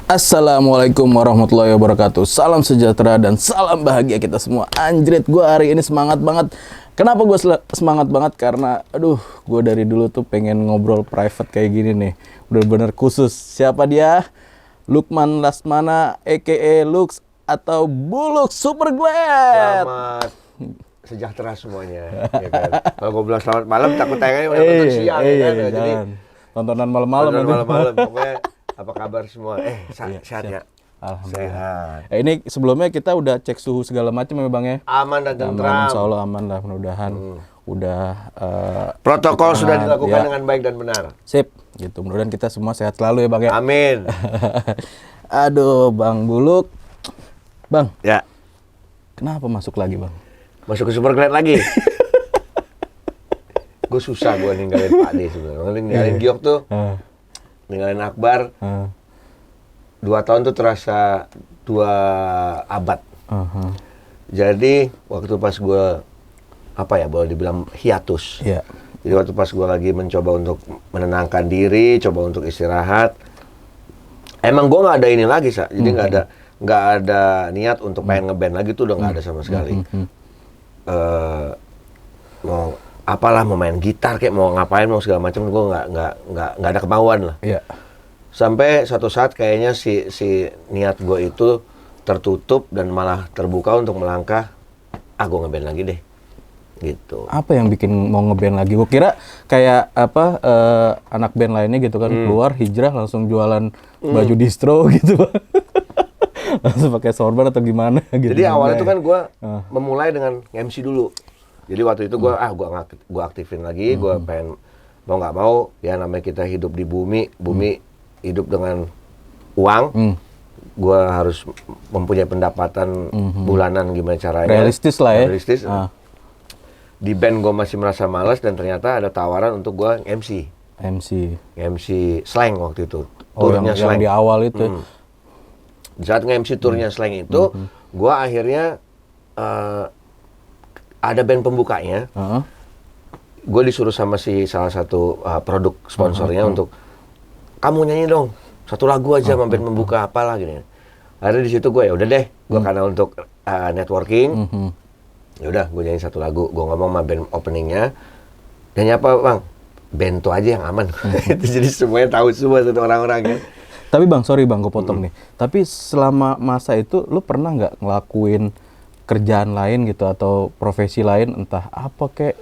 Assalamualaikum warahmatullahi wabarakatuh. Salam sejahtera dan salam bahagia kita semua. Anjrit, gue hari ini semangat banget. Kenapa gue semangat banget? Karena gue dari dulu tuh pengen ngobrol private kayak gini nih. Bener-bener khusus. Siapa dia? Lukman Lasmana aka Lux atau Buluk Super Glad. Selamat sejahtera semuanya. Ya kan? Kalau gue bilang selamat malam takut tayangnya udah nonton siang ya kan. Jadi tontonan malam-malam. Pokoknya apa kabar semua? Sehat ya? Alhamdulillah. Sehat. Ini sebelumnya kita udah cek suhu segala macam ya Bang ya. Aman dan tentram. Insya Allah aman lah, mudah-mudahan. Udah protokol sudah dilakukan ya. Dengan baik dan benar. Sip, gitu. Mudah-mudahan kita semua sehat selalu ya Bang ya. Amin. Aduh, Bang Buluk. Bang. Ya. Kenapa masuk lagi, Bang? Masuk ke Super Glad lagi. Gue susah gue ninggalin Pak D sebenarnya. Ninggalin Giok tuh. Ninggalin Akbar. 2 tahun tuh terasa 2 abad. Jadi waktu pas gue boleh dibilang hiatus. Yeah. Jadi waktu pas gue lagi mencoba untuk menenangkan diri, coba untuk istirahat. Emang gue nggak ada ini lagi, Sa. Jadi nggak ada niat untuk pengen ngeband lagi tuh udah nggak ada sama sekali. Mau main gitar kayak mau ngapain mau segala macam gue nggak ada kemauan lah. Yeah. Sampai suatu saat kayaknya si niat gue itu tertutup dan malah terbuka untuk melangkah, gue ngeband lagi deh, gitu. Apa yang bikin mau ngeband lagi? Gue kira kayak anak band lainnya gitu kan keluar hijrah langsung jualan baju distro gitu Bang. Langsung pakai sorban atau gimana gitu. Jadi awalnya tuh kan gue memulai dengan MC dulu. Jadi waktu itu gue aktifin lagi, gue pengen mau nggak mau ya namanya kita hidup di bumi hidup dengan uang, gue harus mempunyai pendapatan bulanan gimana caranya. Realistis lah ya. Realistis. Di band gue masih merasa malas dan ternyata ada tawaran untuk gue MC slang waktu itu. Turnya yang di awal itu. Di saat nge-MC turnya slang itu, gue akhirnya ada band pembukanya. Gue disuruh sama salah satu produk sponsornya untuk kamu nyanyi dong 1 lagu aja sama band pembuka apalah gini. Akhirnya di situ gue ya udah deh, gue karena untuk networking, ya udah gue nyanyi 1 lagu. Gue ngomong sama band openingnya, nyanyi apa Bang? Bento aja yang aman. Jadi semuanya tahu semua satu orang-orang ya. Tapi Bang, sorry Bang, gue potong nih. Tapi selama masa itu, lu pernah nggak ngelakuin kerjaan lain gitu atau profesi lain, entah apa kayak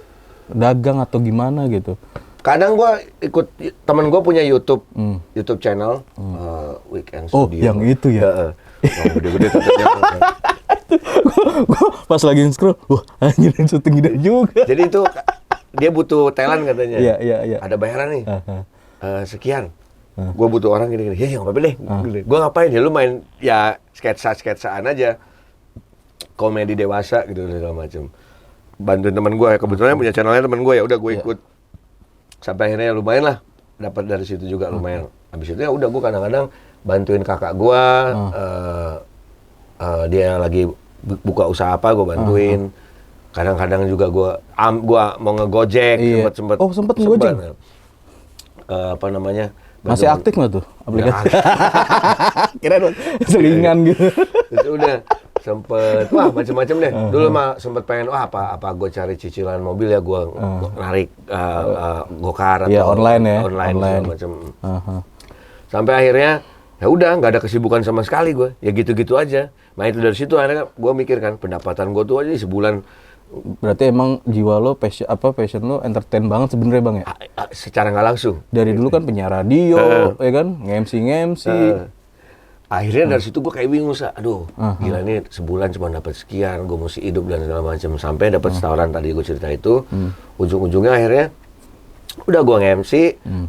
dagang atau gimana gitu? Kadang gue ikut temen gue punya YouTube channel Weekend Studio. Oh, yang itu ya? Gede-gede tetapnya. Gue pas lagi scroll, wah anjir syuting gede juga. Jadi itu dia butuh talent katanya. Iya. Ada bayaran nih, sekian. Gue butuh orang gini-gini. Ya nggak apa-apa deh. Gue ngapain ya? Lu main ya sketsaan aja. Komedi dewasa gitu segala macam. Bantuin teman gue ya, kebetulan punya channelnya teman gue ya udah gue ikut. Sampai akhirnya lumayan lah, dapat dari situ juga lumayan. Habis itu ya udah gue kadang-kadang bantuin kakak gue, dia lagi buka usaha apa gue bantuin. Kadang-kadang juga gue mau ngegojek, sempet. Oh sempet ngegojek? Apa namanya? Masih aktif nggak tuh aplikasi? Kira selingan gitu. Terus udah sempet macam-macam deh. Dulu mah sempet pengen apa gue cari cicilan mobil ya gue narik gokar atau online macam. Sampai akhirnya ya udah nggak ada kesibukan sama sekali gue. Ya gitu-gitu aja. Nah itu dari situ akhirnya gue mikir kan pendapatan gue tuh aja sebulan. Berarti emang jiwa lo passion lo entertain banget sebenarnya Bang ya? Secara nggak langsung. Dari dulu kan penyiar radio, ya kan, nge-MC. Akhirnya dari situ gue kayak bingung, gila nih sebulan cuma dapat sekian, gue mesti hidup dan segala macam. Sampai dapat setoran tadi gue cerita itu, ujung-ujungnya akhirnya udah gue nge-MC,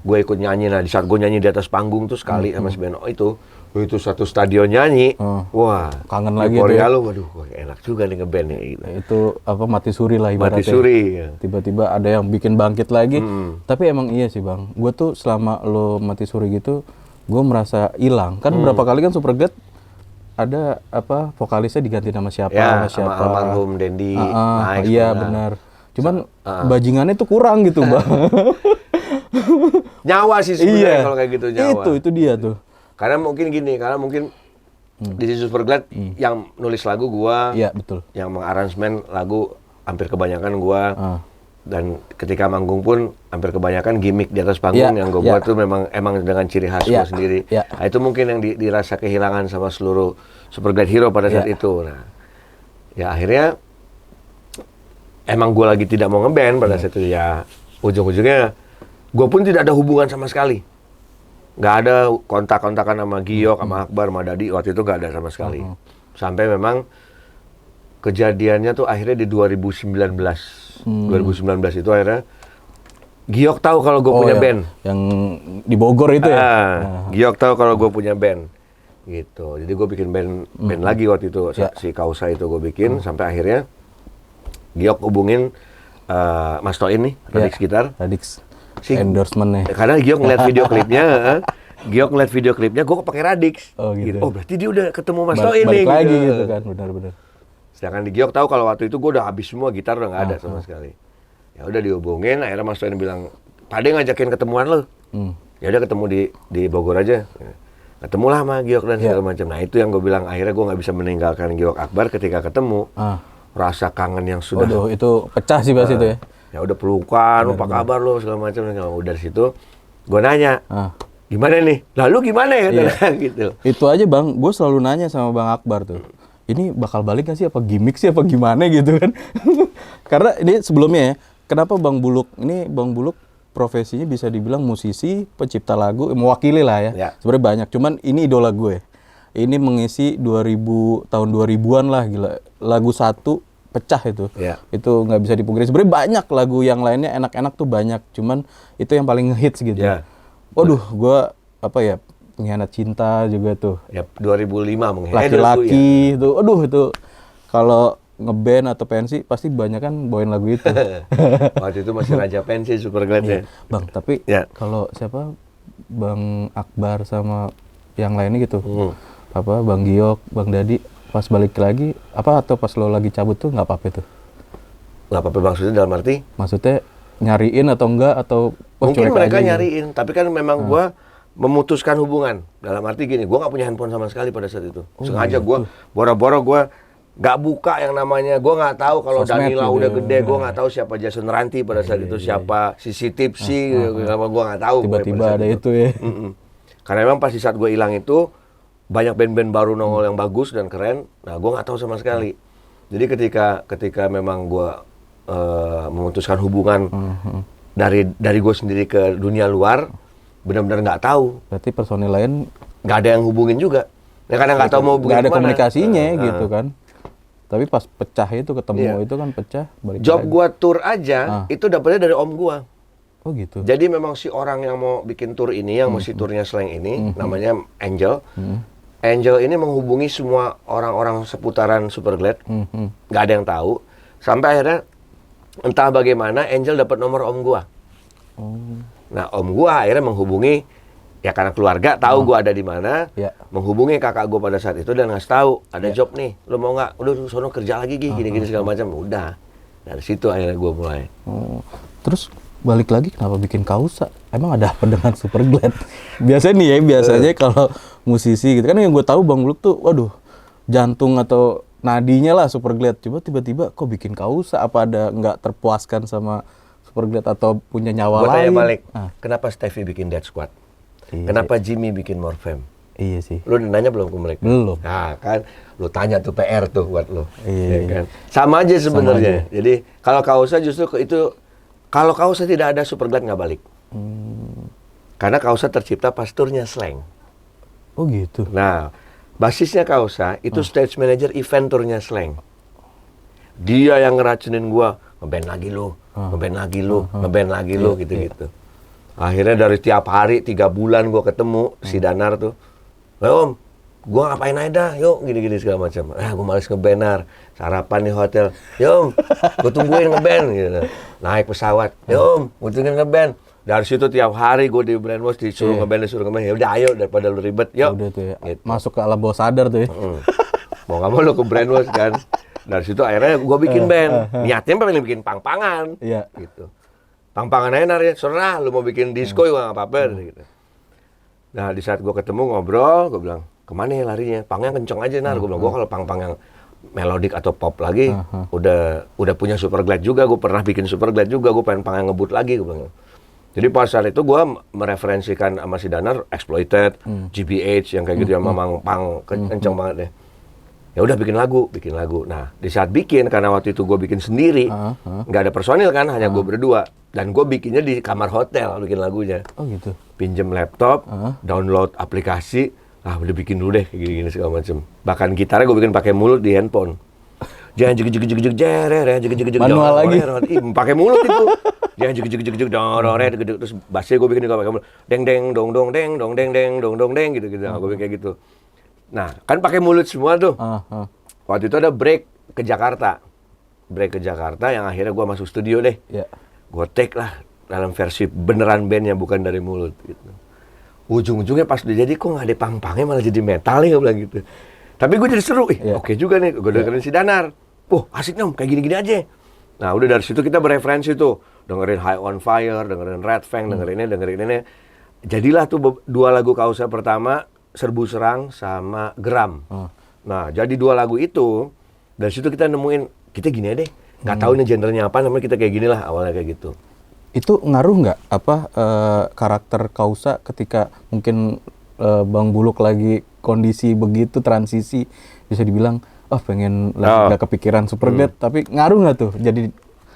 gue ikut nyanyi. Nah di saat gue nyanyi di atas panggung tuh sekali sama si Beno itu satu stadion nyanyi, wah kangen lagi Korea lo, waduh enak juga nih ngeband ya gitu. Itu mati suri lah ibaratnya. Mati suri. Ya. Tiba-tiba ada yang bikin bangkit lagi. Tapi emang iya sih Bang, gue tuh selama lo mati suri gitu, gue merasa hilang. Kan berapa kali kan Super Glad ada vokalisnya diganti nama siapa? Ya, sama almarhum Dendi. Iya benar. Cuman bajingannya tuh kurang gitu Bang. Nyawa sih sebenarnya kalau kayak gitu nyawa. Itu dia tuh. Karena mungkin di Superglad yang nulis lagu gua, Iya, betul. yang mengaransemen lagu hampir kebanyakan gua. Dan ketika manggung pun hampir kebanyakan gimmick di atas panggung yang gue buat tuh emang dengan ciri khas gue sendiri. Nah, itu mungkin yang dirasa kehilangan sama seluruh Superglad Hero pada saat itu. Nah, ya akhirnya emang gue lagi tidak mau ngeband pada saat itu, ya ujung-ujungnya gue pun tidak ada hubungan sama sekali. Nggak ada kontak-kontakan sama Giok, sama Akbar, sama Dadi, waktu itu nggak ada sama sekali. Sampai memang kejadiannya tuh akhirnya di 2019. 2019 itu akhirnya Giok tahu kalau gue punya band. Yang di Bogor itu ya? Giok tahu kalau gue punya band. Gitu. Jadi gue bikin band lagi waktu itu. Si Kausa itu gue bikin. Sampai akhirnya Giok hubungin Mas Toin nih, Radix Gitar. Radix. Endorsement nih. Karena Giok ngeliat video klipnya. Gue pakai Radix. Oh gitu. Oh berarti dia udah ketemu Mas Toin nih. Balik lagi gitu kan, benar-benar. Sedangkan di Giok tahu kalau waktu itu gue udah habis semua, gitar udah nggak ada sama sekali. Ya udah dihubungin, akhirnya Mas Toin bilang, Pak De ngajakin ketemuan lo. Ya udah ketemu di Bogor aja. Ketemulah sama Giok dan segala macam. Nah itu yang gue bilang, akhirnya gue nggak bisa meninggalkan Giok Akbar ketika ketemu. Rasa kangen yang sudah. Waduh, itu pecah sih pas itu ya. Ya udah pelukan, apa kabar lo segala macam. Udah di situ, gue nanya, gimana nih? Lalu gimana ya? Gitu. Itu aja Bang, gue selalu nanya sama Bang Akbar tuh. Ini bakal balik nggak sih, apa gimmick sih, apa gimana gitu kan. Karena ini sebelumnya ya, kenapa Bang Buluk profesinya bisa dibilang musisi, pencipta lagu, mewakili lah ya. Sebenarnya banyak, cuman ini idola gue. Ini mengisi tahun 2000-an lah, gila. Lagu satu pecah itu. Itu nggak bisa dipungkiri. Sebenarnya banyak lagu yang lainnya enak-enak tuh banyak, cuman itu yang paling ngehits gitu. Waduh, gue Pengkhianat Cinta juga tuh. Ya 2005 mengkhianat. Laki-laki itu. Aduh itu kalau ngeband atau pensi pasti banyak kan bawain lagu itu. Waktu itu masih raja pensi Superglad ya. Bang, tapi kalau siapa Bang Akbar sama yang lainnya gitu. Bang Giok, Bang Dadi pas balik lagi atau pas lo lagi cabut tuh nggak apa-apa itu? Nggak apa-apa maksudnya dalam arti? Maksudnya nyariin atau enggak atau mungkin mereka nyariin, tapi kan memang gua memutuskan hubungan. Dalam arti gini, gue nggak punya handphone sama sekali pada saat itu. Sengaja gue boro-boro gue nggak buka yang namanya. Gue nggak tahu kalau Danila udah gede. Gue nggak tahu siapa Jason Ranti pada saat itu, siapa Sisi Tipsy. Gue nggak tahu. Tiba-tiba ada itu ya. Karena memang pas di saat gue hilang itu banyak band-band baru nongol yang bagus dan keren. Nah gue nggak tahu sama sekali. Jadi ketika memang gue memutuskan hubungan dari gue sendiri ke dunia luar. Benar-benar nggak tahu. Berarti personil lain nggak ada yang hubungin juga. Ya karena nggak tahu mau hubungin nggak ada komunikasinya gitu kan. Tapi pas pecah itu ketemu itu kan pecah. Job gua tour aja itu dapetnya dari om gua. Oh gitu. Jadi memang si orang yang mau bikin tour ini, yang mesti turnya Slang ini, namanya Angel. Angel ini menghubungi semua orang-orang seputaran Superglad. Nggak ada yang tahu. Sampai akhirnya entah bagaimana Angel dapat nomor om gua. Nah, om gua akhirnya menghubungi, ya karena keluarga tahu gua ada di mana, menghubungi kakak gua pada saat itu dan ngasih tahu ada job nih, lo mau nggak? Udah sono kerja lagi gini-gini segala macam. Udah, dari situ akhirnya gua mulai. Terus balik lagi kenapa bikin Kausa? Emang ada apa dengan Superglad? Biasanya kalau musisi gitu kan yang gue tahu Bang Buluk tuh, waduh, jantung atau nadinya lah Superglad. Coba tiba-tiba kok bikin Kausa? Apa ada nggak terpuaskan sama Superglad atau punya nyawa lain? Gue tanya balik, kenapa Stevie bikin Dead Squad? Kenapa Jimmy bikin Morfem? Iya sih. Lu udah nanya belum ke mereka? Belum. Nah kan, lu tanya tuh PR tuh buat lu. Iya. Kan? Sama aja sebenarnya. Jadi kalau Kausa justru itu, kalau Kausa tidak ada Superglad nggak balik. Karena Kausa tercipta pas turnya Slang. Oh gitu. Nah, basisnya Kausa itu stage manager event turnya Slang. Dia yang ngeracunin gua, ngeband lagi lu, ngeband lagi lu, gitu-gitu. Akhirnya dari tiap hari 3 bulan gua ketemu si Danar tuh. Om, gua ngapain aja dah, yuk gini-gini segala macam. Gua males ngebenar, sarapan di hotel. Yo Om, gua tungguin ngeband gitu. Naik pesawat. Yo Om, gua tungguin ngeband. Dari situ tiap hari gue di Brainwash disuruh ngeband. Ya udah ayo daripada lu ribet, yuk. Udah tuh ya. Gitu. Masuk ke alam bawah sadar tuh ya. Mau nggak mau lu ke Brainwash kan. Dari situ akhirnya gue bikin band. Niatnya pengen bikin pang-pangan. Gitu. Pang-pangan aja nari, serah lu mau bikin disco juga nggak apa-apa gitu. Nah di saat gue ketemu ngobrol, gue bilang kemana ya larinya? Pangnya kenceng aja Nar. Gue bilang gue kalau pang-pang yang melodik atau pop lagi, udah punya super glad juga. Gue pernah bikin super glad juga. Gue pengen pang yang ngebut lagi. Gue bilang. Jadi pas saat itu gue mereferensikan sama si Danar Exploited, GBH yang kayak gitu yang memang pang kenceng banget deh. Ya udah bikin lagu. Nah di saat bikin karena waktu itu gue bikin sendiri, nggak ada personil kan, hanya gue berdua. Dan gue bikinnya di kamar hotel bikin lagunya. Oh gitu. Pinjem laptop, download aplikasi, udah bikin dulu deh kayak gini segala macem. Bahkan gitarnya gue bikin pakai mulut di handphone. Jangan jeg manual lagi. Pakai mulut itu. Jangan jeg terus bassnya gue bikin juga pakai mulut. Deng deng dong dong deng dong deng deng dong dong deng gitu. Gue bikin kayak gitu. Nah, kan pakai mulut semua tuh. Waktu itu ada break ke Jakarta. Break ke Jakarta yang akhirnya gue masuk studio deh. Yeah. Gue take lah dalam versi beneran bandnya, bukan dari mulut gitu. Ujung-ujungnya pas udah jadi kok nggak ada pang-pangnya malah jadi metal nih, gue bilang gitu. Tapi gue jadi seru, oke juga nih, gue dengerin si Danar. Asik dong, kayak gini-gini aja. Nah udah dari situ kita bereferensi tuh, dengerin High on Fire, dengerin Red Fang, dengerin ini. Jadilah tuh 2 lagu Kausa pertama, Serbu Serang sama Geram. Nah jadi 2 lagu itu, dari situ kita nemuin, kita gini aja deh. Nggak tahu ini genrenya apa, namanya kita kayak gini lah awalnya kayak gitu. Itu ngaruh nggak karakter Kausa ketika mungkin Bang Buluk lagi kondisi begitu transisi, bisa dibilang pengen lagi nggak kepikiran super glad, tapi ngaruh nggak tuh jadi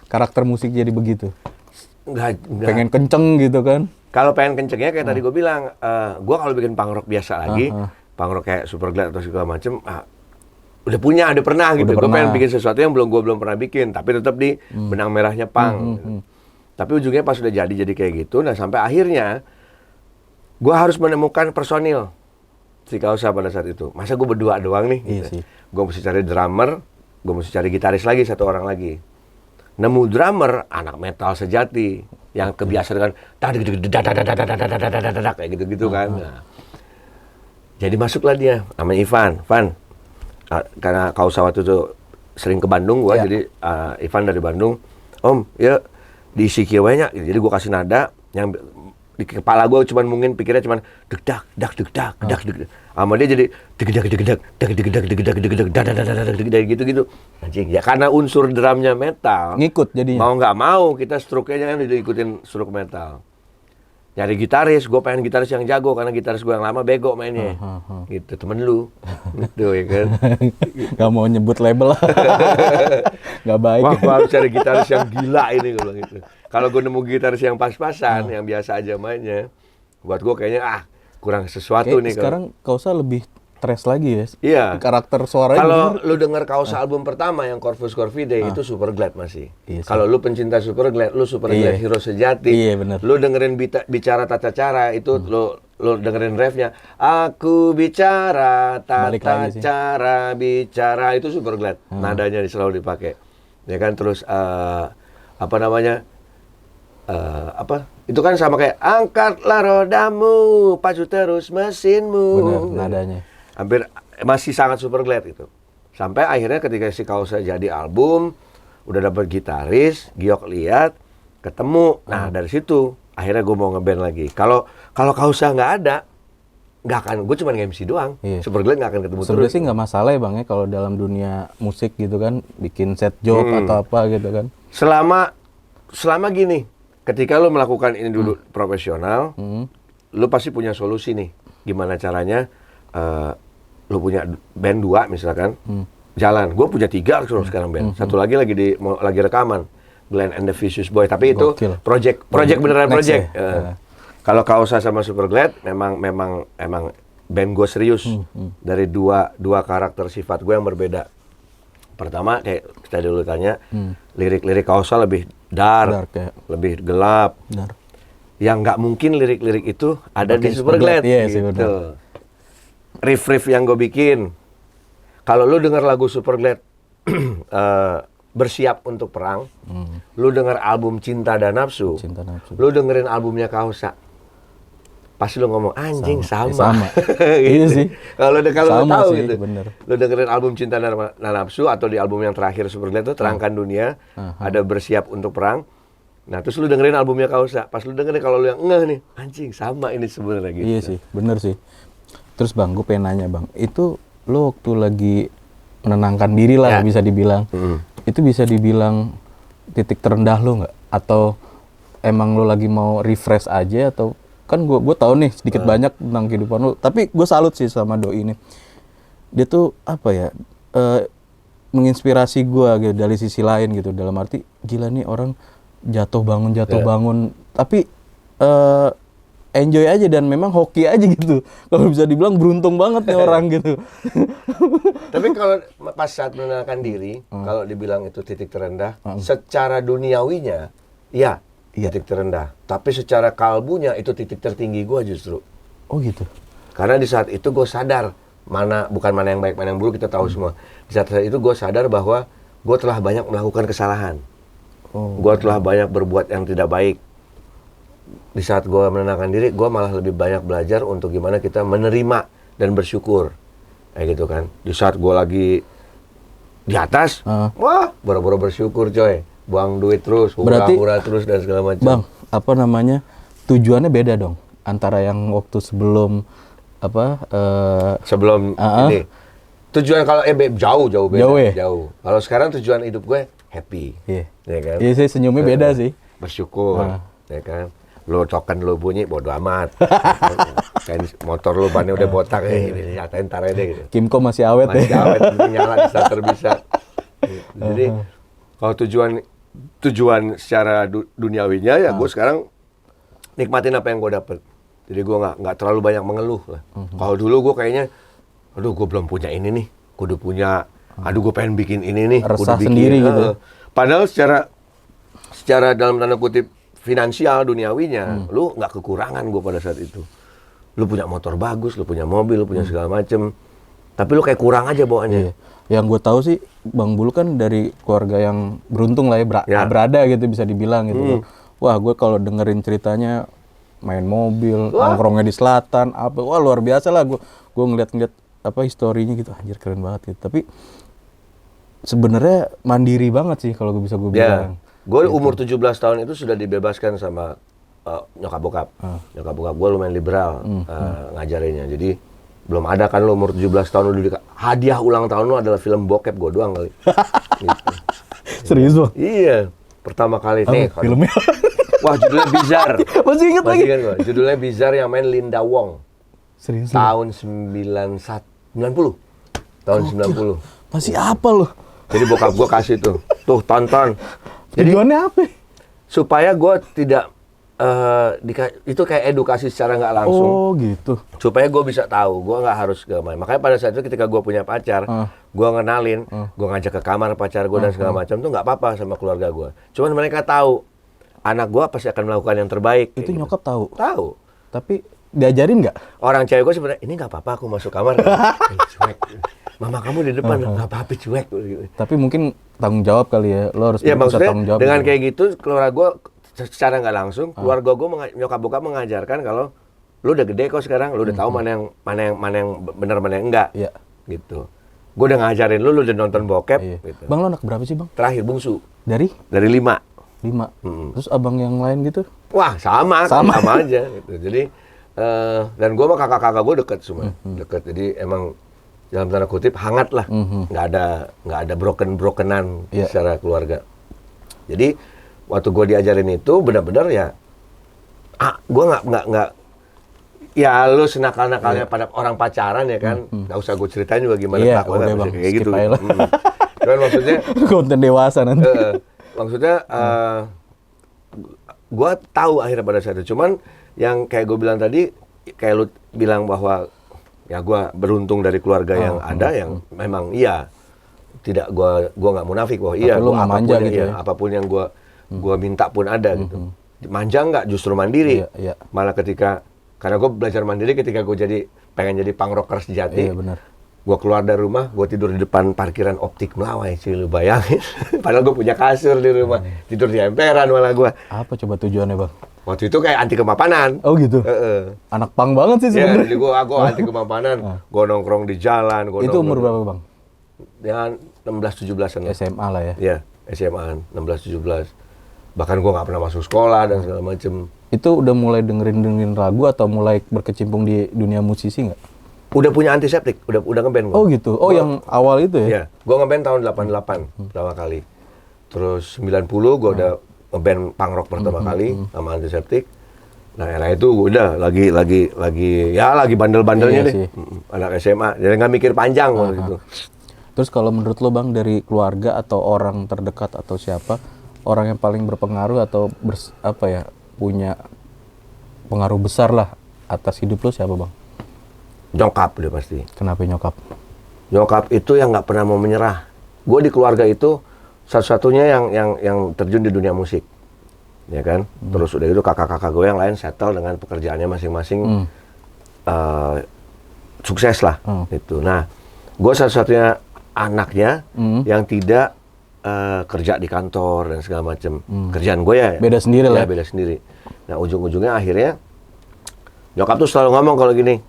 karakter musik jadi begitu? Nggak. Pengen kenceng gitu kan? Kalau pengen kencengnya kayak tadi gue bilang, gue kalau bikin punk rock biasa lagi, punk rock kayak super glad atau segala macem, udah pernah gitu. Gue pengen bikin sesuatu yang gue belum pernah bikin, tapi tetap di benang merahnya punk. Gitu. Tapi ujungnya pas udah jadi kayak gitu, nah sampai akhirnya gue harus menemukan personil si Kausa pada saat itu. Masa gue berdua doang nih? Iya gitu. sih. Gue mesti cari drummer, gue mesti cari gitaris lagi, 1 orang lagi. Nemu drummer, anak metal sejati, yang kebiasa dengan kayak gitu-gitu kan. Nah, jadi masuklah dia, namanya Ivan. Karena Kausa waktu itu sering ke Bandung, gue jadi Ivan dari Bandung. Om, ya diisi kiawanya, jadi gue kasih nada yang di kepala gue cuman mungkin pikirnya cuman deg-dak, sama dia jadi deg-dak gitu. Anjing ya, karena unsur drumnya metal Ngikut jadinya. mau nggak mau kita stroke-nya kan diikutin stroke metal. Nyari gitaris, gue pengen gitaris yang jago karena gitaris gue yang lama bego mainnya. Gitu, temen lu. Gitu ya kan. Gak mau nyebut label lah. Gak baik. Wah, gue harus cari gitaris yang gila ini, gue bilang gitu. Kalau gue nemu gitaris yang pas-pasan, yang biasa aja mainnya, buat gue kayaknya kurang sesuatu nih. Sekarang Kausa lebih trash lagi ya. Iya. Karakter suaranya. Kalau lu denger Kausa album pertama yang Corvus Corvide itu super glad masih. Iya, kalau lu pencinta super glad, lu super glad hero sejati. Iya, bener. Lu dengerin bicara tata cara itu lu dengerin refnya. Aku bicara tata cara bicara itu super glad. Nadanya selalu dipakai. Ya kan, terus apa namanya? Itu kan sama kayak angkatlah rodamu, pacu terus mesinmu. Bener, nadanya. Hampir masih sangat super glad itu. Sampai akhirnya ketika si Kausa jadi album, udah dapet gitaris, Giok lihat, ketemu. Nah dari situ akhirnya gue mau ngeband lagi. Kalau Kausa nggak ada, nggak akan. Gue cuma nge-MC doang. Iya. Super glad nggak akan ketemu. Sebenarnya sih nggak masalah ya Bang ya kalau dalam dunia musik gitu kan, bikin set job atau apa gitu kan. Selama gini, ketika lo melakukan ini dulu profesional, lo pasti punya solusi nih. Gimana caranya? Lu punya band 2 misalkan, jalan. Gue punya 3 sekarang band. Satu lagi lagi rekaman, Glenn and the Vicious Boy. Tapi itu project beneran project. Kalau Kausa sama Super Glad memang band gue serius dari dua karakter sifat gue yang berbeda. Pertama kayak kita dulu tanya, lirik-lirik Kausa lebih dark ya. Lebih gelap. Dark. Yang nggak mungkin lirik-lirik itu ada di Super Glad. Iya, gitu. Riff-riff yang gue bikin, kalau lu denger lagu Super Glad bersiap untuk perang, lu denger album Cinta dan Nafsu, lu dengerin albumnya Kausa, pasti lu ngomong anjing sama. Iya sih. Kalau lu tahu sih, gitu, bener. Lu dengerin album Cinta dan Nafsu atau di album yang terakhir Super Glad itu Terangkan Dunia, ada bersiap untuk perang. Nah, terus lu dengerin albumnya Kausa. Pas lu dengerin kalau lu yang ngeh nih, anjing sama ini sebenarnya gitu. Iya sih, bener sih. Terus Bang, gue pengen nanya Bang, itu lo waktu lagi menenangkan diri lah bisa dibilang. Itu bisa dibilang titik terendah lo nggak? Atau emang lo lagi mau refresh aja? Atau kan gue tahu nih sedikit banyak tentang kehidupan lo. Tapi gue salut sih sama Doi ini. Dia tuh apa ya? Menginspirasi gue gitu dari sisi lain gitu. Dalam arti gila nih orang jatuh bangun, tapi enjoy aja dan memang hoki aja gitu. Kalau bisa dibilang beruntung banget nih orang gitu. Tapi kalau pas saat menenangkan diri, kalau dibilang itu titik terendah, secara duniawinya, ya titik terendah. Tapi secara kalbunya itu titik tertinggi gue justru. Oh gitu. Karena di saat itu gue sadar bukan mana yang baik, mana yang buruk kita tahu semua. Di saat itu gue sadar bahwa gue telah banyak melakukan kesalahan. Gue telah banyak berbuat yang tidak baik. Di saat gue menenangkan diri, gue malah lebih banyak belajar untuk gimana kita menerima dan bersyukur. Kayak gitu kan. Di saat gue lagi di atas, wah, boro-boro bersyukur coy. Buang duit terus, hura-hura terus dan segala macam. Bang, apa namanya? Tujuannya beda dong antara yang waktu sebelum sebelum ini. Tujuan kalau jauh beda. Jauh. Kalau sekarang tujuan hidup gue happy. Iya. Ya kan? Iya sih, senyumnya beda sih. Bersyukur. Ya kan? Lo token lo bunyi bodo amat. Kan motor lo bannya udah botak ini nyatain ntar aja gitu. Kimco masih awet masih awet, nyala di starter bisa. Jadi kalau tujuan secara duniawinya ya gue sekarang nikmatin apa yang gue dapet. Jadi gue nggak terlalu banyak mengeluh lah. Kalau dulu gue kayaknya, aduh gue belum punya ini nih, kudu punya. Aduh gue pengen bikin ini nih, resah kudu bikin sendiri gitu. Padahal secara dalam tanda kutip finansial duniawinya, lu nggak kekurangan gue pada saat itu. Lu punya motor bagus, lu punya mobil, lu punya segala macem. Tapi lu kayak kurang aja bawaannya. Iya. Yang gue tahu sih, Bang Bul kan dari keluarga yang beruntung lah ya, berada gitu bisa dibilang gitu. Wah, gue kalau dengerin ceritanya main mobil, nongkrongnya di selatan, wah luar biasa lah. Gue ngeliat historinya gitu, anjir keren banget gitu. Tapi sebenarnya mandiri banget sih kalau gue bisa bilang. Gue umur 17 tahun itu sudah dibebaskan sama nyokap bokap. Nyokap bokap gue lumayan liberal ngajarinnya. Jadi belum ada kan lo umur 17 tahun lu hadiah ulang tahun lu adalah film bokep gue doang kali. Gitu. Serius Bang? Iya, pertama kali nih filmnya. Wah, judulnya Bizarre. Masih ingat lagi? Judulnya Bizarre yang main Linda Wong. Serius? Tahun 90. Tahun 90. Masih apa loh? Jadi bokap gue kasih tuh tonton. Jadi tujuannya apa? supaya gue tidak itu kayak edukasi secara nggak langsung. Oh gitu. Supaya gue bisa tahu, gue nggak harus ke main. Makanya pada saat itu ketika gue punya pacar, gue ngenalin, gue ngajak ke kamar pacar gue dan segala macam tuh nggak apa-apa sama keluarga gue. Cuman mereka tahu anak gue pasti akan melakukan yang terbaik. Itu nyokap tahu. Tahu. Tapi diajarin nggak? Orang cewek gue sebenarnya ini nggak apa-apa aku masuk kamar. Cuek. Mama kamu di depan nggak apa-apa cuek. Tapi mungkin tanggung jawab kali ya, lo harus ya, bisa tanggung jawab. Dengan kayak gitu keluarga gue secara nggak langsung, keluarga gue nyokap bokap mengajarkan kalau lu udah gede kok sekarang, lu udah tahu mana yang benar mana yang enggak. Iya. Gitu. Gue udah ngajarin lu udah nonton bokep. Iya. Gitu. Bang, lo anak berapa sih Bang? Terakhir bungsu. Dari 5. Terus abang yang lain gitu? Wah sama aja. Gitu. Jadi dan gue sama kakak-kakak gue deket semua, deket. Jadi emang dalam tanda kutip hangat lah, nggak ada brokenan secara keluarga. Jadi waktu gue diajarin itu benar-benar ya, gue nggak ya lu senakal-nakalnya pada orang pacaran ya kan, nggak usah gue ceritain juga gimana kelakuan kayak gitu. Cuman maksudnya konten dewasa nanti. Maksudnya gue tahu akhirnya pada saat itu. Cuman yang kayak gue bilang tadi, kayak lu bilang bahwa ya gue beruntung dari keluarga yang ada, yang memang iya, tidak gue nggak munafik bahwa iya, lu nggak manja gitu ya. Apapun yang gue minta pun ada gitu. Manja nggak, justru mandiri. Iya. Malah karena gue belajar mandiri ketika gue pengen jadi punk rocker sejati. Iya benar. Gue keluar dari rumah, gue tidur di depan parkiran Optik Melawai sih, lu bayangin. Padahal gue punya kasur di rumah, tidur di emperan malah gue. Apa coba tujuannya Bang? Waktu itu kayak anti kemapanan. Oh gitu? Anak pang banget sih sebenarnya. Ya, jadi gue anti kemapanan, gue nongkrong di jalan. Itu umur berapa Bang? Dengan 16-17an. SMA lah ya? Iya, SMA 16-17. Bahkan gue nggak pernah masuk sekolah dan segala macem. Itu udah mulai dengerin lagu atau mulai berkecimpung di dunia musisi nggak? Udah punya antiseptik, udah ngeband gue. Oh gitu. Oh, yang awal itu ya? Iya, gue ngeband tahun 88 pertama kali. Terus 90 gue udah ngeband punk rock pertama kali sama antiseptik. Nah, era itu gue udah lagi bandel-bandelnya Iya deh. sih. Anak SMA, jadi nggak mikir panjang waktu itu. Terus kalau menurut lo Bang, dari keluarga atau orang terdekat atau siapa, orang yang paling berpengaruh atau punya pengaruh besar lah atas hidup lo siapa Bang? Nyokap dia pasti. Kenapa nyokap? Nyokap itu yang nggak pernah mau menyerah. Gue di keluarga itu satu-satunya yang terjun di dunia musik. Ya kan? Terus udah itu kakak-kakak gue yang lain settle dengan pekerjaannya masing-masing. Sukses lah. Gitu. Nah, gue satu-satunya anaknya yang tidak kerja di kantor dan segala macam. Kerjaan gue ya Beda sendiri lah. beda sendiri. Nah, ujung-ujungnya akhirnya nyokap tuh selalu ngomong kalau gini.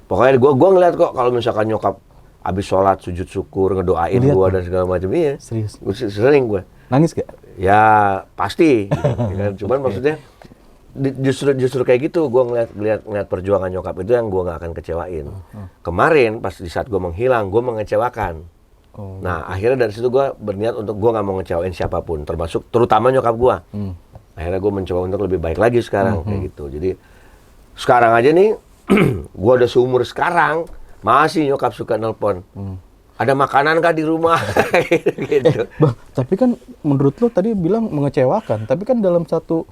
Pokoknya gue ngeliat kok kalau misalkan nyokap abis sholat sujud syukur ngedoain gue dan segala macam. Iya. Serius? Sering gue. Nangis gak? Ya pasti. Ya kan? Cuman maksudnya justru kayak gitu gue ngeliat perjuangan nyokap itu yang gue nggak akan kecewain. Kemarin pas di saat gue menghilang gue mengecewakan. Nah akhirnya dari situ gue berniat untuk gue nggak mau ngecewain siapapun, terutama nyokap gue. Akhirnya gue mencoba untuk lebih baik lagi sekarang kayak gitu. Jadi sekarang aja nih gue udah seumur sekarang masih nyokap suka nelpon. Ada makanan kah di rumah? Gitu. Bang, tapi kan menurut lo tadi bilang mengecewakan, tapi kan dalam satu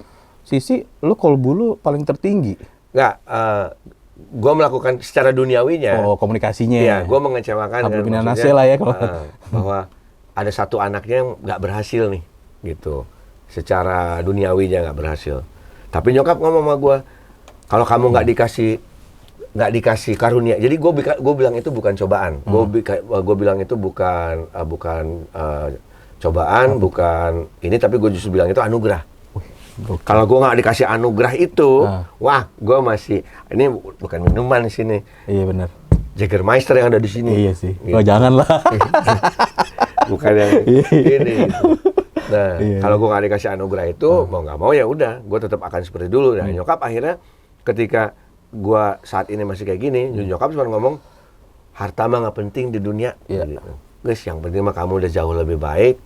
sisi lo kolbu lo paling tertinggi. Nggak, gue melakukan secara duniawinya. Oh, komunikasinya. Iya, gue mengecewakan Abdul dengan Minanase lah ya kalau. bahwa ada satu anaknya yang nggak berhasil nih, gitu. Secara duniawinya nggak berhasil. Tapi nyokap ngomong sama gue, kalau kamu nggak dikasih karunia. Jadi gue bilang itu bukan cobaan. Gue bilang itu bukan cobaan, bukan ini. Tapi gue justru bilang itu anugerah. Kalau gue nggak dikasih anugerah itu, wah, gue masih ini bukan minuman di sini. Iya benar. Jägermeister yang ada di sini. Iya sih. Gitu. Oh janganlah. Bukan yang ini. Gitu. Nah, kalau gue nggak dikasih anugerah itu, mau nggak mau ya udah, gue tetap akan seperti dulu. Nah, nyokap akhirnya ketika gue saat ini masih kayak gini, nyokap cuma ngomong, harta mah nggak penting di dunia. Gitu. Guys, yang penting mah kamu udah jauh lebih baik.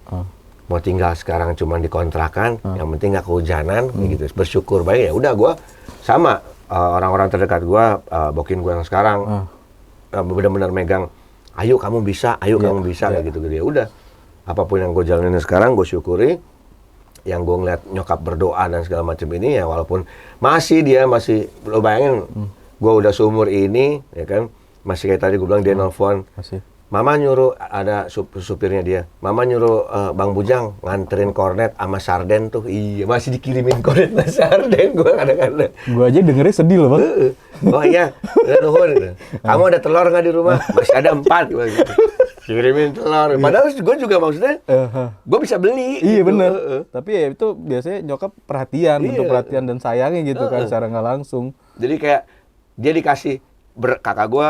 Mau tinggal sekarang cuma di kontrakan, yang penting nggak kehujanan, gitu. Bersyukur baik ya. Udah gue sama orang-orang terdekat gue, bokin gue yang sekarang, benar-benar megang. Ayo kamu bisa, kamu bisa kayak gitu. Ya udah, apapun yang gue jalanin sekarang gue syukuri. Yang gue ngeliat nyokap berdoa dan segala macam ini ya, walaupun masih lo bayangin, gue udah seumur ini, ya kan, masih kayak tadi gue bilang dia nelfon. Mama nyuruh, ada supirnya dia, Mama nyuruh Bang Bujang nganterin kornet sama sarden tuh. Iya, masih dikirimin kornet sama sarden gue kadang-kadang. Gue aja dengernya sedih loh Bang. Oh iya, nuhun. Kamu ada telur nggak di rumah? Masih ada 4 gitu. Kirimin telur. Padahal gue juga maksudnya, gue bisa beli. Iya gitu. bener. Tapi ya itu biasanya nyokap perhatian, bentuk perhatian dan sayangnya gitu kan, secara nggak langsung. Jadi kayak dia dikasih kakak gue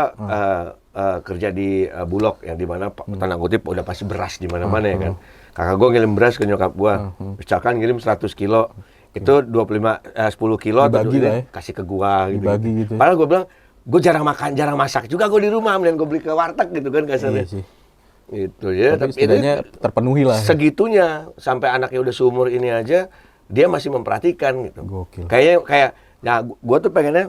kerja di Bulog yang dimana tanda kutip udah pasti beras di mana-mana ya kan. Kakak gue ngirim beras ke nyokap gue, misalkan ngirim 100 kilo, itu 10 kilo dibagi lah ya. Kasih ke gua gitu. Dibagi gitu. Padahal gue bilang, gue jarang masak juga gue di rumah, mending gue beli ke warteg gitu kan kasarnya. Iya sih. Gitu ya. Tapi setidaknya terpenuhi lah. Segitunya, sampai anaknya udah seumur ini aja, dia masih memperhatikan gitu. Gokil. Kayak, nah gue tuh pengennya,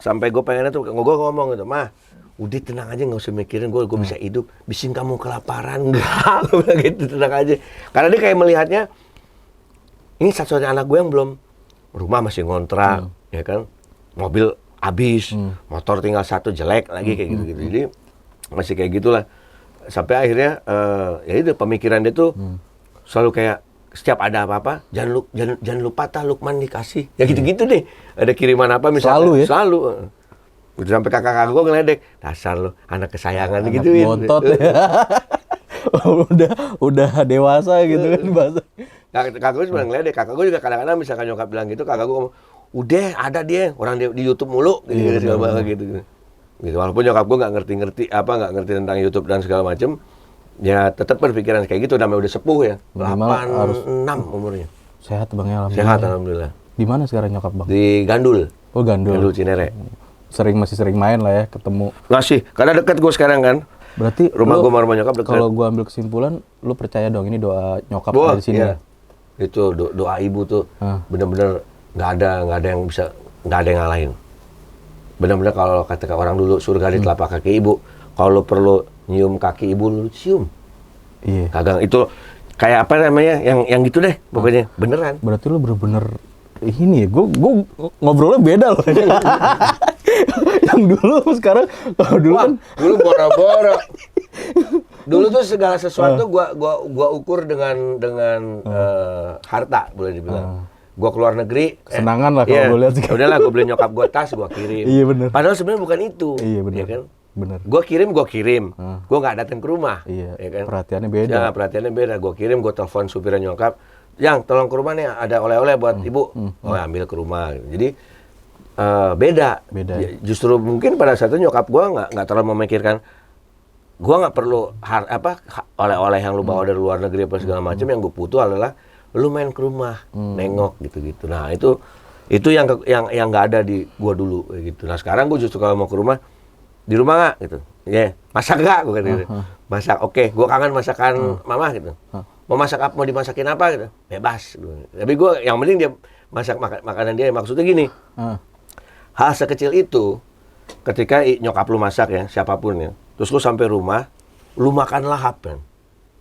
sampai gue pengennya tuh, gue ngomong gitu, Mah, udah tenang aja, nggak usah mikirin gue bisa hidup, bikin kamu kelaparan, enggak, gue bilang gitu, tenang aja. Karena dia kayak melihatnya, ini satu-satunya anak gue yang belum, rumah masih ngontrak, ya kan, mobil habis, motor tinggal 1 jelek lagi kayak gitu-gitu, jadi masih kayak gitulah. Sampai akhirnya, ya itu pemikiran dia tuh selalu kayak, setiap ada apa-apa, jangan lupa Lukman dikasih, ya gitu-gitu deh. Ada kiriman apa misalnya, selalu ya? Selalu. Sampai kakak-kakak gue ngeledek, dasar lo, anak kesayangan anak gitu ya. Bontot ya. udah dewasa gitu kan bahasa. Kakak gue cuma ngeledek, kakak gue juga kadang-kadang misalkan nyokap bilang gitu, kakak gue ngomong, udah ada dia, orang di YouTube mulu, gitu, segala gitu. Gitu. Walaupun nyokap gue nggak ngerti tentang YouTube dan segala macem, ya tetap berpikiran kayak gitu, namanya udah sepuh ya, 86 umurnya. Sehat Bang ya, alhamdulillah. Sehat alhamdulillah. Di mana sekarang nyokap Bang? Di Gandul. Oh, Gandul. Gandul Cinere. Masih sering main lah ya, ketemu. Masih, karena dekat gue sekarang kan. Berarti Rumah gue sama rumah nyokap dekat. kalau gue ambil kesimpulan, lu percaya dong ini doa nyokap Doa, di sini. iya. Itu doa ibu tuh bener-bener nggak ada yang bisa, nggak ada yang ngalahin. Bener-bener kalau kata orang dulu, surga di telapak kaki ibu. Kalau perlu nyium kaki ibu, lu cium. Iya. Kagak itu kayak apa namanya, yang gitu deh pokoknya, beneran. Berarti lu bener-bener ini ya, gue ngobrolnya beda loh. Yang dulu sama sekarang, kalau dulu kan Dulu boro-boro. Dulu tuh segala sesuatu gua ukur dengan harta, boleh dibilang. Gua keluar negeri, Kesenangan lah kalau gua lihat sih. Udahlah, gua beli nyokap gua tas, gua kirim. Iya, bener. Padahal sebenarnya bukan itu. Iya, bener. Ya kan? Bener. Gua kirim. Gua nggak datang ke rumah. Iya, Ya kan? perhatiannya beda. Ya, perhatiannya beda. Gua kirim, gua telepon supirnya nyokap, "Yang, tolong ke rumah nih, ada oleh-oleh buat ibu." Oh, ambil ke rumah. Jadi beda. Ya, justru mungkin pada saat itu nyokap gua nggak terlalu memikirkan, gua nggak perlu oleh-oleh yang lu bawa dari luar negeri apa segala macam. Yang gua butuh adalah lu main ke rumah, nengok gitu-gitu. Nah, itu yang nggak ada di gua dulu gitu. Nah, sekarang gua justru kalau mau ke rumah, di rumah nggak gitu. Ya, masak nggak gua kata gitu. Masak, oke, gua kangen masakan mama gitu. Mau masak apa, mau dimasakin apa gitu. Bebas. Tapi gua yang penting dia masak makanan dia. Maksudnya gini. Hal sekecil itu, ketika nyokap lu masak ya, siapapun ya, terus lu sampai rumah, lu makan lahap kan.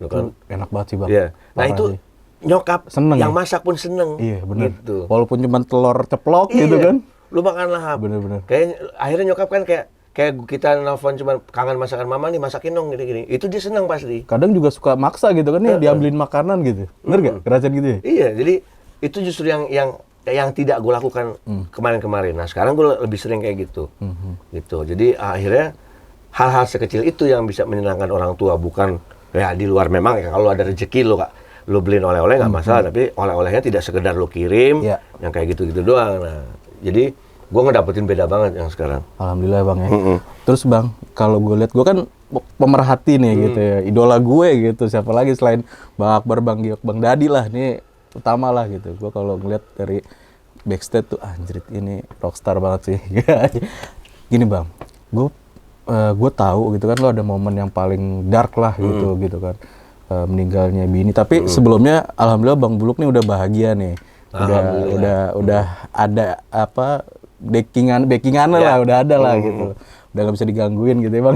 Kan enak banget sih Bang. Iya. Nah itu sih. nyokap Seneng yang ya? masak pun seneng. Iya bener. Gitu. Walaupun cuma telur ceplok gitu Iya. kan. Lu makan lahap. Bener-bener. Kayak akhirnya nyokap kan kayak kita nelfon cuma kangen masakan mama nih, masakin dong gini-gini. Itu dia seneng pasti. Kadang juga suka maksa gitu kan nih, diambilin makanan gitu. Bener gak? Ngerasain gitu ya? Iya, jadi itu justru yang tidak gue lakukan kemarin-kemarin. Nah, sekarang gue lebih sering kayak gitu. Gitu. Jadi akhirnya hal-hal sekecil itu yang bisa menyenangkan orang tua, bukan ya di luar. Memang ya kalau ada rezeki lo beliin oleh-oleh nggak masalah, tapi oleh-olehnya tidak sekedar lo kirim, yang kayak gitu-gitu doang. Nah, jadi gue ngedapetin beda banget yang sekarang. Alhamdulillah Bang ya. Terus Bang, kalau gue lihat, gue kan pemerhati nih gitu ya, idola gue gitu. Siapa lagi selain Bang Akbar, Bang Giok, Bang Dadi lah, nih utama lah gitu. Gue kalau ngeliat dari backstage tuh, anjrit ini rockstar banget sih. Gini Bang, gue tahu gitu kan, lo ada momen yang paling dark lah gitu kan, meninggalnya bini. Tapi sebelumnya alhamdulillah Bang Buluk nih udah bahagia nih, udah ada apa backingan lah, udah ada lah gitu, udah nggak bisa digangguin gitu ya Bang.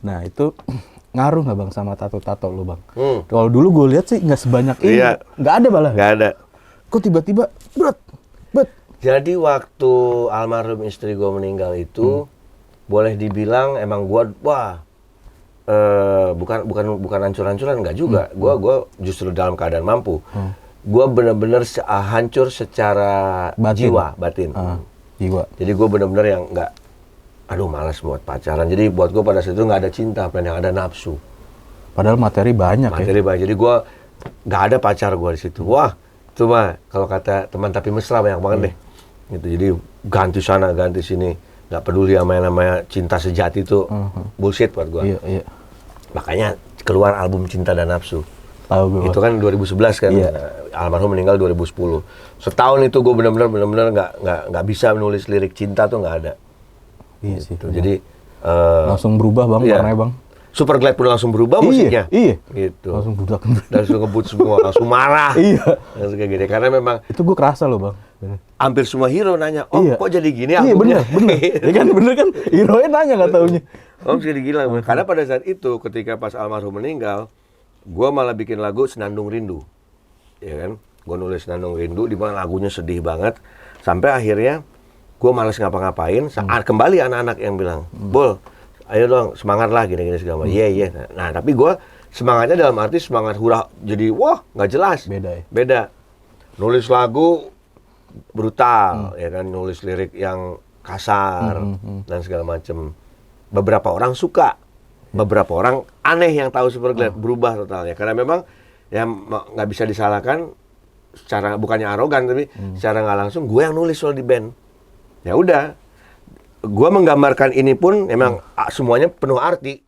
Nah itu ngaruh nggak Bang sama tato lo Bang? Kalau dulu gue lihat sih nggak sebanyak ini, nggak ada malah. Nggak ada. Kok tiba-tiba berat. Jadi waktu almarhum istri gue meninggal itu, boleh dibilang emang gue bukan hancur-hancuran, enggak juga. Gue justru dalam keadaan mampu. Gue benar-benar hancur secara batin. Jiwa. Jadi gue benar-benar yang nggak, aduh malas buat pacaran. Jadi buat gue pada saat itu nggak ada cinta, yang ada nafsu. Padahal materi banyak. Jadi gue nggak ada pacar gue di situ. Wah, itu mah kalau kata teman tapi mesra banyak banget deh. Gitu. Jadi ganti sana ganti sini, nggak peduli sama yang namanya cinta sejati itu bullshit buat gue. Iya. Makanya keluar album Cinta dan Nafsu. Tahu gue. Itu kan 2011 kan. Iya. Almarhum meninggal 2010. Setahun itu gue benar-benar nggak bisa menulis lirik cinta tuh nggak ada. Iya sih. Gitu. Jadi langsung berubah Bang warnanya Bang. Super Glad pun langsung berubah musiknya. Iya. Gitu. Langsung budak. Langsung ngebut semua, langsung marah. Iya. Langsung kayak gini. Karena memang itu gue kerasa loh Bang. Hampir semua hero nanya, kok jadi gini Iya albumnya? bener kan. Hero-nya nanya nggak taunya. Jadi gila. Karena pada saat itu ketika pas almarhum meninggal, gue malah bikin lagu Senandung Rindu. Ya kan? Gue nulis Senandung Rindu di mana lagunya sedih banget. Sampai akhirnya gue malas ngapa-ngapain. Kembali anak-anak yang bilang, Bol, ayo dong semangat lah gini-gini segala macam. Iya. Nah tapi gue semangatnya dalam arti semangat hurah. Jadi nggak jelas. Beda. Nulis lagu brutal, ya kan, nulis lirik yang kasar dan segala macam. Beberapa orang suka, beberapa orang aneh yang tahu Super Glad, berubah totalnya. Karena memang ya nggak bisa disalahkan, secara bukannya arogan tapi secara nggak langsung gue yang nulis soal di band. Ya udah, gue menggambarkan ini pun memang semuanya penuh arti.